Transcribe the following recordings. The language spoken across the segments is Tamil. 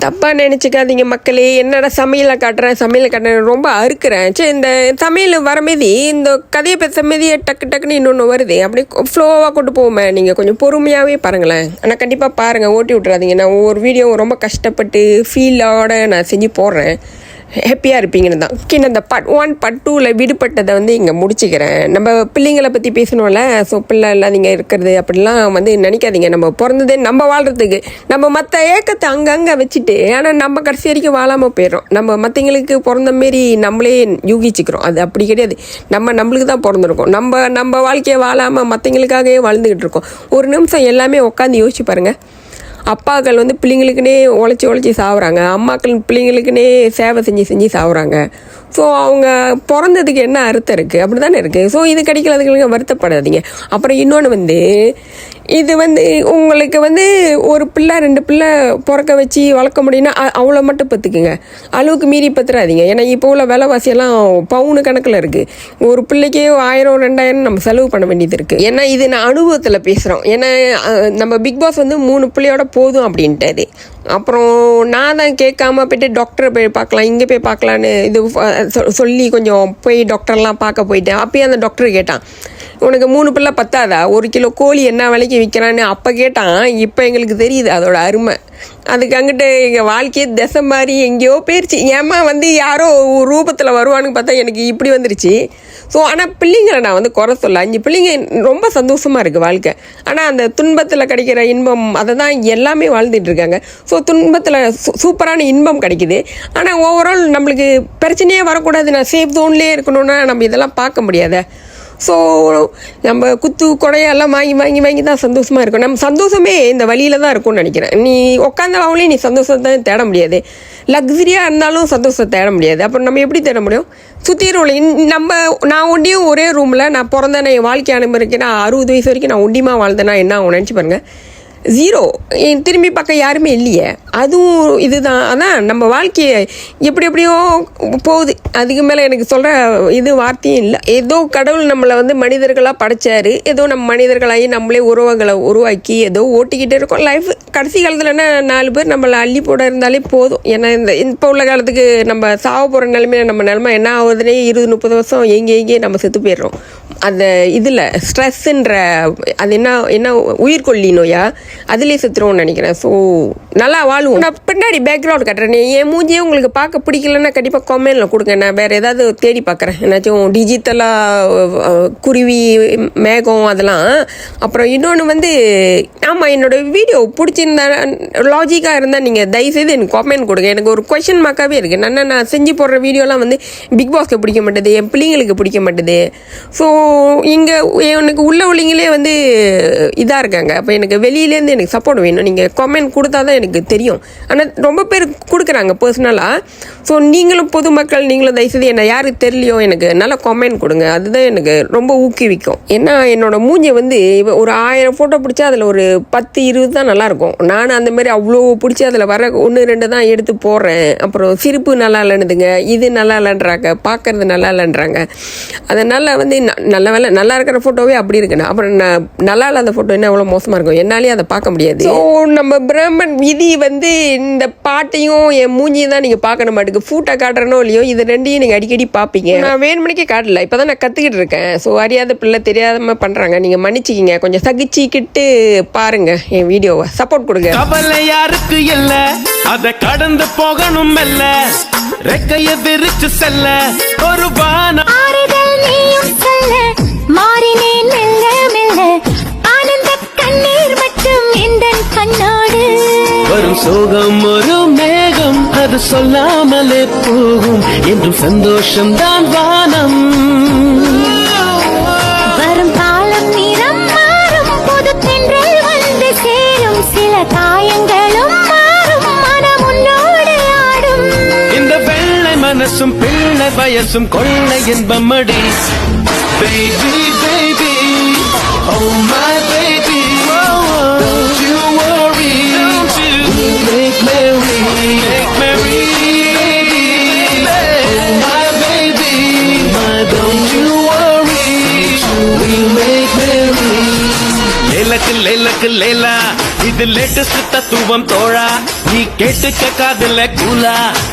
தப்பாக நினச்சிக்காதீங்க மக்களே. என்னடா சமையலை காட்டுறேன் ரொம்ப அறுக்கிறேன். சரி, இந்த சமையல் வரமேதி இந்த கதையை பேச மீதியே டக்குன்னு இன்னொன்று வருது. அப்படி ஃப்ளோவாக கொண்டு போவோமே. நீங்கள் கொஞ்சம் பொறுமையாகவே பாருங்களேன். ஆனால் கண்டிப்பாக பாருங்கள், ஓட்டி விட்றாதீங்க. நான் ஒவ்வொரு வீடியோ ரொம்ப கஷ்டப்பட்டு ஃபீலோட நான் செஞ்சு போடுறேன். ஹாப்பியாக இருப்பீங்கன்னு தான். ஓகே, நான் இந்த பார்ட் 1 பார்ட் 2ல் விடுபட்டதை இங்கே முடிச்சுக்கிறேன். நம்ம பிள்ளைங்களை பற்றி பேசணும்ல. ஸோ பிள்ளை இல்லாதீங்க இருக்கிறது அப்படிலாம் நினைக்காதீங்க. நம்ம பிறந்ததே நம்ம வாழ்கிறதுக்கு. நம்ம மற்ற ஏக்கத்தை அங்கங்கே வச்சுட்டு ஆனால் நம்ம கடைசி வரைக்கும் வாழாமல் போயிடும். நம்ம மற்றவங்களுக்கு பிறந்த மாரி நம்மளே யூகிச்சுக்கிறோம். அது அப்படி கிடையாது. நம்மளுக்கு தான் பிறந்திருக்கோம். நம்ம வாழ்க்கையை வாழாமல் மற்றவங்களுக்காகவே வாழ்ந்துக்கிட்டு இருக்கோம். ஒரு நிமிஷம் எல்லாமே உட்காந்து யோசிச்சு பாருங்கள். அப்பாக்கள் பிள்ளைங்களுக்குன்னே உழைச்சி சாகுறாங்க. அம்மாக்கள் பிள்ளைங்களுக்குன்னே சேவை செஞ்சு சாகுறாங்க. ஸோ அவங்க பிறந்ததுக்கு என்ன அர்த்தம் இருக்குது? அப்படி தானே இருக்குது. ஸோ இது கிடைக்கிறதுக்கு வருத்தப்படாதீங்க. அப்புறம் இன்னொன்று இது உங்களுக்கு ஒரு பிள்ளை 2 பிள்ளை பிறக்க வச்சு வளர்க்க முடியும்னா அவ்வளோ மட்டும் பத்துக்குங்க. அளவுக்கு மீறி பத்துறாதீங்க. ஏன்னா இப்போ உள்ள விலைவாசியெல்லாம் பவுனு கணக்கில் இருக்குது. ஒரு பிள்ளைக்கே 1000 2000 நம்ம செலவு பண்ண வேண்டியது இருக்குது. ஏன்னா இது நான் அனுபவத்தில் பேசுகிறோம். ஏன்னா நம்ம பிக் பாஸ் 3 பிள்ளையோட போதும் அப்படின்ட்டு. அப்புறம் நான் தான் கேட்காம போய்ட்டு டாக்டரை போய் பார்க்கலாம், இங்கே போய் பார்க்கலான்னு இது சொல்லி கொஞ்சம் போய் டாக்டர்லாம் பார்க்க போயிட்டேன். அப்பயும் அந்த டாக்டர் கேட்டான், உனக்கு 3 பிள்ளை பத்தாதா? 1 கிலோ கோழி என்ன விலைக்கு விற்கிறான்னு அப்போ கேட்டான். இப்போ எங்களுக்கு தெரியுது அதோட அருமை. அதுக்கு அங்கிட்டு எங்கள் வாழ்க்கையே திசை மாதிரி எங்கேயோ போயிடுச்சு. ஏமா யாரோ ரூபத்தில் வருவான்னு பார்த்தா எனக்கு இப்படி வந்துருச்சு. ஸோ ஆனால் பிள்ளைங்களை நான் குறை சொல்ல. 5 பிள்ளைங்க ரொம்ப சந்தோஷமாக இருக்குது வாழ்க்கை. ஆனால் அந்த துன்பத்தில் கிடைக்கிற இன்பம் அதை தான் எல்லாமே வாழ்ந்துட்டு இருக்காங்க. ஸோ துன்பத்தில் சூப்பரான இன்பம் கிடைக்குது. ஆனால் ஓவரால் நம்மளுக்கு பிரச்சனையே வரக்கூடாது, நான் சேஃப் ஜோன்லேயே இருக்கணும்னா நம்ம இதெல்லாம் பார்க்க முடியாத. ஸோ நம்ம குத்து கொடையெல்லாம் வாங்கி தான் சந்தோஷமாக இருக்கும். நம்ம சந்தோஷமே இந்த வழியில் தான் இருக்கும்னு நினைக்கிறேன். நீ உட்காந்தவங்களே நீ சந்தோஷத்தை தேட முடியாது. லக்ஸரியாக இருந்தாலும் சந்தோஷத்தை தேட முடியாது. அப்புறம் நம்ம எப்படி தேட முடியும்? சுற்றிடுவோம். நான் ஒண்டியும் ஒரே ரூமில் நான் பிறந்தேன், என் வாழ்க்கை அனுபவிக்கிறேன். நான் 60 வயசு வரைக்கும் நான் ஒண்டியமாக வாழ்ந்தேன்னா என்ன ஆகும் நினச்சி பாருங்கள். 0. திரும்பி பார்க்க யாருமே இல்லையே. அதுவும் இதுதான். அதான் நம்ம வாழ்க்கையை எப்படியோ போகுது. அதுக்கு மேலே எனக்கு சொல்கிற வார்த்தையும் இல்லை. ஏதோ கடவுள் நம்மளை மனிதர்களாக படைச்சாரு. ஏதோ நம்ம மனிதர்களாகி நம்மளே உறவுகளை உருவாக்கி ஏதோ ஓட்டிக்கிட்டே இருக்கோம் லைஃப். கடைசி காலத்தில் என்ன 4 பேர் நம்மளை அள்ளி போட இருந்தாலே போதும். ஏன்னா இப்போ உள்ள காலத்துக்கு நம்ம சாவ போகிற நிலைமையில நம்ம நிலைமை என்ன ஆகுதுன்னே 20-30 வருஷம் எங்கே நம்ம செத்து போயிடுறோம். அந்த இதில் ஸ்ட்ரெஸ்ஸுன்ற அது என்ன உயிர்கொல்லி நோயா அதுலேயே செத்துருவோம்னு நினைக்கிறேன். ஸோ நல்லா வாழ்வோம். நான் பின்னாடி பேக்ரவுண்ட் கட்டுறேன். என் மூஞ்சியே உங்களுக்கு பார்க்க பிடிக்கலன்னா கண்டிப்பாக கமெண்ட்டில் கொடுங்க. நான் வேறு ஏதாவது தேடி பார்க்குறேன். என்னாச்சும் டிஜிட்டலாக குருவி மேகம் அதெல்லாம். அப்புறம் இன்னொன்று ஆமாம், என்னோடய வீடியோ பிடிச்சிருந்தா லாஜிக்காக இருந்தால் நீங்கள் தயவுசெய்து எனக்கு கமெண்ட் கொடுங்க. எனக்கு ஒரு கொஷின் மார்க்காகவே இருக்குது. நான் செஞ்சு போடுற வீடியோலாம் பிக் பாஸ்க்கு பிடிக்க மாட்டேது, என் பிள்ளைங்களுக்கு பிடிக்க மாட்டேது. ஸோ இங்கே எனக்கு உள்ளவங்களே இதாக இருக்காங்க. அப்போ எனக்கு வெளியிலேருந்து எனக்கு சப்போர்ட் வேணும். நீங்கள் கமெண்ட் கொடுத்தா தான் எனக்கு தெரியும். ஆனால் ரொம்ப பேர் கொடுக்குறாங்க பர்சனலாக. ஸோ நீங்களும் பொதுமக்கள் நீங்களும் தயவுசெய்து என்ன யாருக்கு தெரியலையோ எனக்கு நல்லா கமெண்ட் கொடுங்க. அதுதான் எனக்கு ரொம்ப ஊக்குவிக்கும். ஏன்னா என்னோட மூஞ்சி ஒரு 1000 ஃபோட்டோ பிடிச்சா அதில் ஒரு 10-20 தான் நல்லாயிருக்கும். நானும் அந்தமாரி அவ்வளோ பிடிச்சி அதில் வர 1-2 தான் எடுத்து போடுறேன். அப்புறம் சிரிப்பு நல்லா இல்லைன்னுதுங்க, இது நல்லா இல்லைன்றாங்க, பார்க்கறது நல்லா இல்லைன்றாங்க. அதனால் நல்ல வேலை நல்லா இருக்கிற ஃபோட்டோவே அப்படி இருக்குண்ணா. அப்புறம் நல்லா இல்லாத ஃபோட்டோ என்ன எவ்வளோ மோசமாக இருக்கும், என்னாலேயே அதை பார்க்க முடியாது. ஸோ நம்ம பிரம்மன் விதி இந்த பாட்டையும் என் மூஞ்சியும் தான் நீங்கள் பார்க்கணும். மாட்டுக்கு ஃபூட்டை காட்டுறனோ இல்லையோ இது 2ஐயும் நீங்கள் அடிக்கடி பார்ப்பீங்க. நான் வேணுமணிக்கே காட்டல, இப்போ தான் நான் கற்றுக்கிட்டு இருக்கேன். ஸோ அறியாத பிள்ளை தெரியாதமாக பண்ணுறாங்க. நீங்கள் மன்னிச்சிக்கிங்க, கொஞ்சம் சகிச்சிக்கிட்டு பாருங்க என் வீடியோவை, சப்போர்ட் கொடுங்க. கவலை யாருக்கு இல்லை, அதை கடந்து போகணும் மெல்ல, ரெக்கைய விரிச்சு செல்ல ஒரு வானம் மாறினேன் மெல்ல மெல்ல, ஆனந்த கண்ணீர் மட்டும் இந்த கண்ணோடு வரும் சோகம் ஒரு மேகம், அது சொல்லாமலே போகும் என்றும் சந்தோஷம் தான் வானம். வரும் காலம் நிறம் மாறும், புது தென்றல் வந்து சேரும், சில காயங்களும் மாறும், மனம் உன்னோடு ஆடும். இந்த வெள்ளை மனசும் பிள்ளை வயசும் கொள்ளை இன்பமடி. Baby, baby, oh my baby, don't you worry, we'll make merry, oh my baby, don't you worry, we'll make merry. லேலக்கு லேலக்கு லேலா, இது லேட்டஸ்ட் தத்துவம் தோழா. நீ கேட்டுக்க காதுல கூலா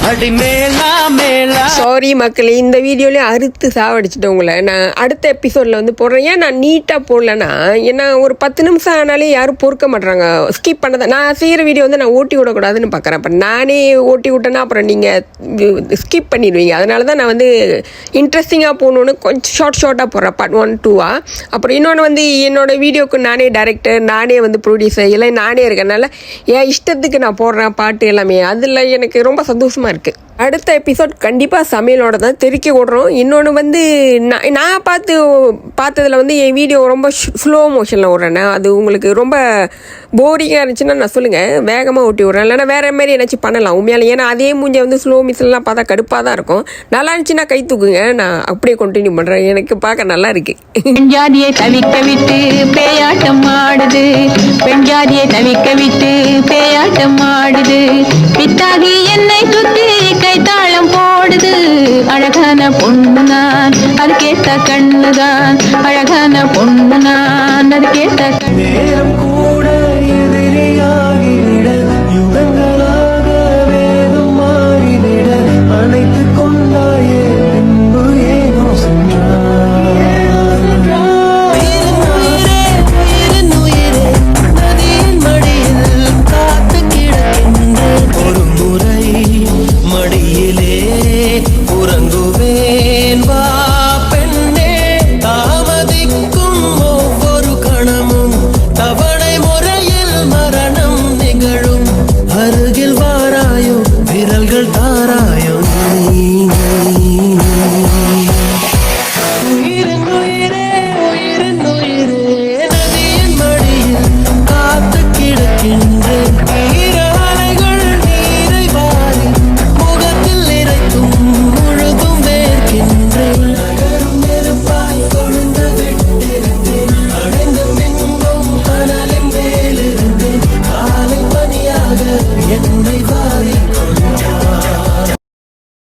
அடி மேலா மேலா. சாரி மக்களே, இந்த வீடியோலயே அறுத்து சாவடிச்சிட்டேன் உங்களை. நான் அடுத்த எபிசோட்ல வந்து போடுறேன். ஏன் நான் நீட்டா போடலன்னா, ஏன்னா ஒரு 10 நிமிஷம் ஆனாலே யாரும் பொறுக்க மாட்டாங்க. ஸ்கிப் பண்ணதை நான் செய்யற வீடியோ வந்து நான் ஓட்டி விடக்கூடாதுன்னு பார்க்குறேன். அப்போ நானே ஓட்டி விட்டேன்னா அப்புறம் நீங்க ஸ்கிப் பண்ணிடுவீங்க. அதனால தான் நான் வந்து இன்ட்ரெஸ்டிங்காக போகணுன்னு கொஞ்சம் ஷார்ட்டாக போடுறேன், பார்ட் 1, 2. அப்புறம் இன்னொன்று வந்து என்னோட வீடியோக்கு நானே டைரக்டர், நானே வந்து ப்ரொடியூசர், எல்லாம் நானே இருக்கனால என் இஷ்டத்துக்கு நான் போடுறேன் பாட்டு எல்லாமே. அதில் எனக்கு ரொம்ப சந்தோஷமா இருக்கு. அடுத்த எபிசோட் கண்டிப்பாக சமையலோட தான் தெறிக்க விடுறோம். இன்னொன்று வந்து நான் பார்த்ததில் வந்து என் வீடியோ ரொம்ப ஸ்லோ மோஷனில் விட்றேன்னா, அது உங்களுக்கு ரொம்ப போரிங்காக இருந்துச்சுன்னா நான் சொல்லுங்கள், வேகமாக ஓட்டி விட்றேன். இல்லைன்னா வேறு மாதிரி ஏதாச்சும் பண்ணலாம் உண்மையால. ஏன்னா அதே மூஞ்ச வந்து ஸ்லோ மிஷின்லாம் பார்த்தா கடுப்பாக தான் இருக்கும். நல்லா இருந்துச்சுன்னா கை தூக்குங்க, நான் அப்படியே கண்டினியூ பண்ணுறேன். எனக்கு பார்க்க நல்லா இருக்கு. பெண்ஜாதியை தவிக்க விட்டு பேயாட்டம் ஆடுது, பெண்ஜாதியை தவிக்க விட்டு பேயாட்டம் ஆடுது, பித்தாகி என்னை சுத்தி கைத்தாளம் போடுது. அழகான பொண்ணு நான், அதுக்கேத்த கண்ணுதான், அழகான பொண்ணு நான், அதுக்கேத்த நேரம்